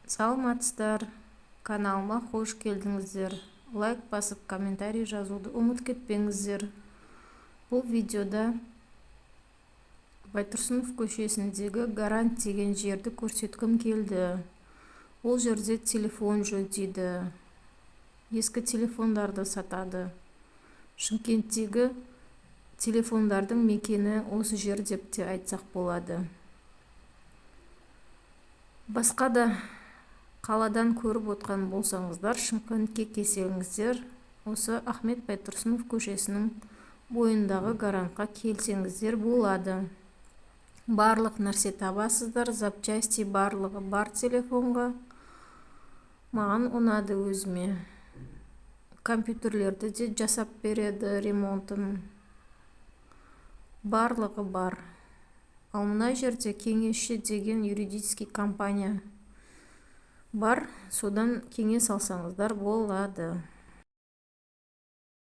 Саламатсыздар, каналыма қош келдіңіздер. Лайк басып, комментарий жазуды ұмытып кетпеңіздер. Бұл видеода Байтұрсынов көшесіндегі Гарант деген жерді көрсеткім келді. Ол жерде телефон жөндейді, ескі телефондарды сатады. Шымкенттегі телефондардың мекені осы жер деп те айтсақ болады. Басқа да қаладан көріп отқан болсаңыздар, Шымкентке келсеңіздер, осы Ахмет Байтұрсынов көшесінің бойындағы Гарантқа келсеңіздер болады. Барлық нәрсе табасыздар, запчасти барлығы бар телефонға. Маған ұнады өзіме. Компьютерлерді де жасап береді, ремонтын. Барлығы бар. Ал мына жерде кеңесші деген юридический компания бар, содан кеңес алсаңыздар болады.